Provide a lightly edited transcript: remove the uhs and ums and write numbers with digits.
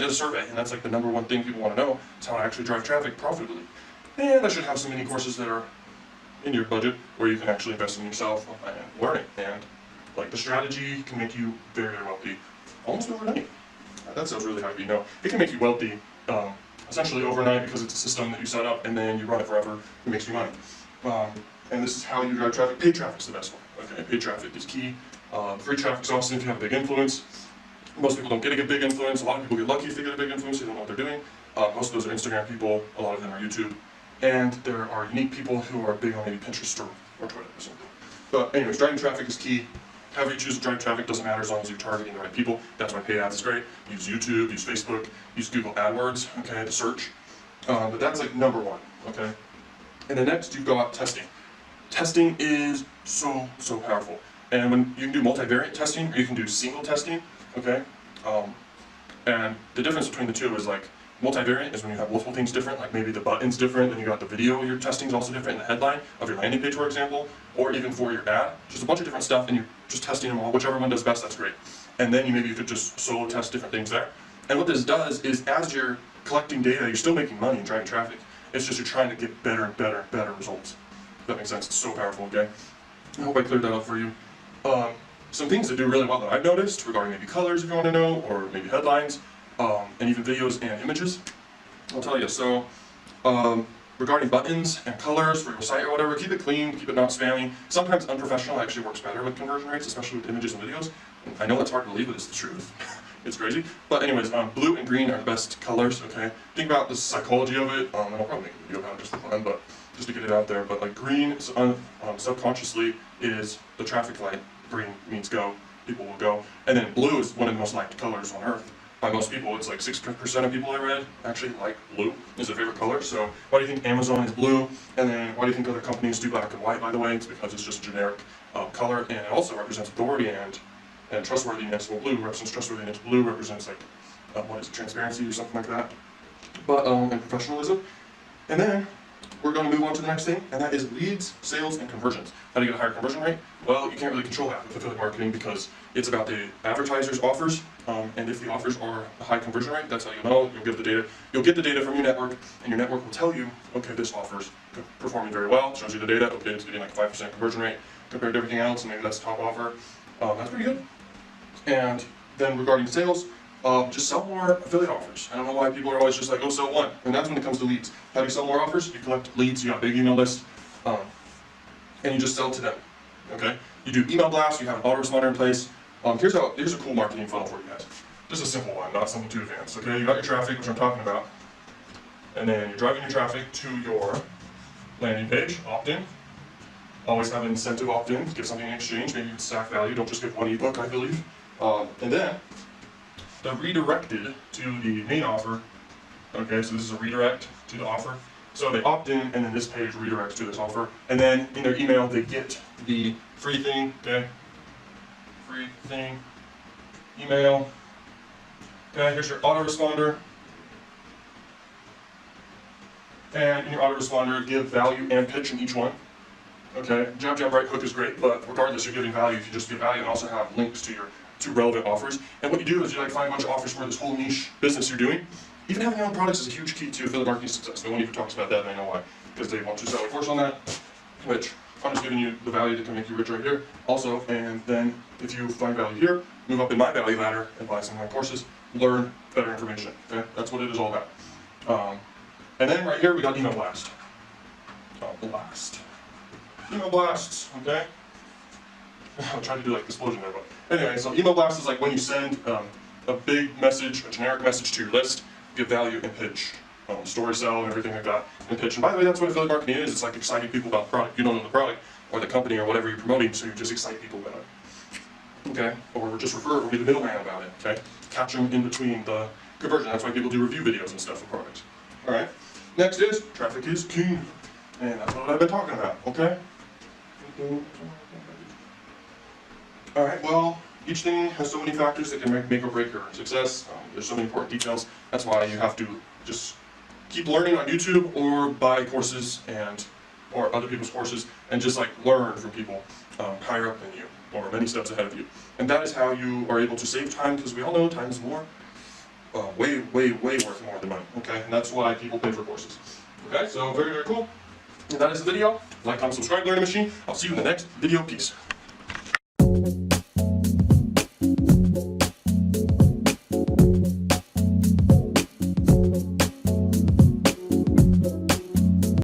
did a survey, and that's like the #1 thing people want to know, is how to actually drive traffic profitably. And I should have some mini courses that are in your budget where you can actually invest in yourself and learning. And like the strategy can make you very, very wealthy almost overnight. That sounds really high, but you know, it can make you wealthy essentially overnight because it's a system that you set up and then you run it forever. It makes you money. And this is how you drive traffic. Paid traffic is the best one. Okay, paid traffic is key. Free traffic is awesome if you have a big influence. Most people don't get a big influence. A lot of people get lucky if they get a big influence. They don't know what they're doing. Most of those are Instagram people. A lot of them are YouTube. And there are unique people who are big on maybe Pinterest or Twitter or something. But anyways, driving traffic is key. However you choose to drive traffic doesn't matter as long as you're targeting the right people. That's why paid ads is great. Use YouTube, use Facebook, use Google AdWords, okay, to search. But that's like #1, okay? And then next you've got testing. Testing is so powerful. And when you can do multivariate testing or you can do single testing, okay? And the difference between the two is like multivariate is when you have multiple things different, like maybe the button's different, and you got the video you're testing is also different, and the headline of your landing page, for example, or even for your ad, just a bunch of different stuff, and you're just testing them all. Whichever one does best, that's great. And then maybe you could just solo test different things there. And what this does is as you're collecting data, you're still making money and driving traffic. It's just you're trying to get better and better and better results. If that makes sense. It's so powerful, okay? I hope I cleared that up for you. Some things that do really well that I've noticed regarding maybe colors if you want to know, or maybe headlines, and even videos and images. I'll tell you, so regarding buttons and colors for your site or whatever, keep it clean, keep it not spammy. Sometimes unprofessional actually works better with conversion rates, especially with images and videos. I know that's hard to believe, but it's the truth. It's crazy. But anyways, blue and green are the best colors, okay? Think about the psychology of it. I'll probably make a video about it just for fun, but just to get it out there. But like green, subconsciously, is the traffic light. Green means go, people will go. And then blue is one of the most liked colors on Earth. By most people, it's like 6% of people I read actually like blue is their favorite color. So why do you think Amazon is blue? And then why do you think other companies do black and white, by the way? It's because it's just a generic color, and it also represents authority and trustworthiness. Well, blue represents trustworthiness. Blue represents like, what is it, transparency or something like that. But, and professionalism. And then we're going to move on to the next thing, and that is leads, sales, and conversions. How do you get a higher conversion rate? Well, you can't really control that with affiliate marketing because it's about the advertiser's offers, and if the offers are a high conversion rate, that's how you know. You'll get the data from your network, and your network will tell you, okay, this offer's performing very well. It shows you the data. Okay, it's getting like a 5% conversion rate compared to everything else, and maybe that's the top offer. That's pretty good. And then regarding sales, just sell more affiliate offers. I don't know why people are always just like, oh, sell one. And that's when it comes to leads. How do you sell more offers? You collect leads, you got a big email list, and you just sell to them, okay? You do email blasts, you have an autoresponder in place. Here's a cool marketing funnel for you guys. Just a simple one, not something too advanced, okay? You got your traffic, which I'm talking about, and then you're driving your traffic to your landing page, opt-in. Always have an incentive opt-in, give something in exchange, maybe it's stack value, don't just give one ebook, I believe. And then, they're redirected to the main offer. Okay, so this is a redirect to the offer. So they opt in, and then this page redirects to this offer. And then in their email, they get the free thing, okay? Free thing, email. Okay, here's your autoresponder. And in your autoresponder, give value and pitch in each one. Okay, jab, jab, right hook is great, but regardless, you're giving value. If you just give value and also have links to your two relevant offers. And what you do is you like find a bunch of offers for this whole niche business you're doing. Even having your own products is a huge key to affiliate marketing success. No one even talks about that, and I know why. Because they want to sell a course on that, which I'm just giving you the value that can make you rich right here. Also, and then if you find value here, move up in my value ladder and buy some of my courses, learn better information. Okay, that's what it is all about. And then right here we got email blast. Email blasts. Okay. I'll try to do like explosion there, but anyway, so email blast is like when you send a big message, a generic message to your list, give value and pitch, story sell and everything like that, and pitch. And by the way, that's what affiliate marketing is. It's like exciting people about the product. You don't know the product or the company or whatever you're promoting, so you just excite people about it. Okay, or just refer or be the middleman about it. Okay, catch them in between the conversion. That's why people do review videos and stuff for products. All right. Next is traffic is king, and that's what I've been talking about. Okay. Alright, well, each thing has so many factors that can make or break your success. There's so many important details. That's why you have to just keep learning on YouTube or buy courses or other people's courses and just like learn from people higher up than you or many steps ahead of you. And that is how you are able to save time, because we all know time is more way worth more than money. Okay, and that's why people pay for courses. Okay, so very cool. And that is the video. Like, comment, subscribe, learn a machine. I'll see you in the next video. Peace.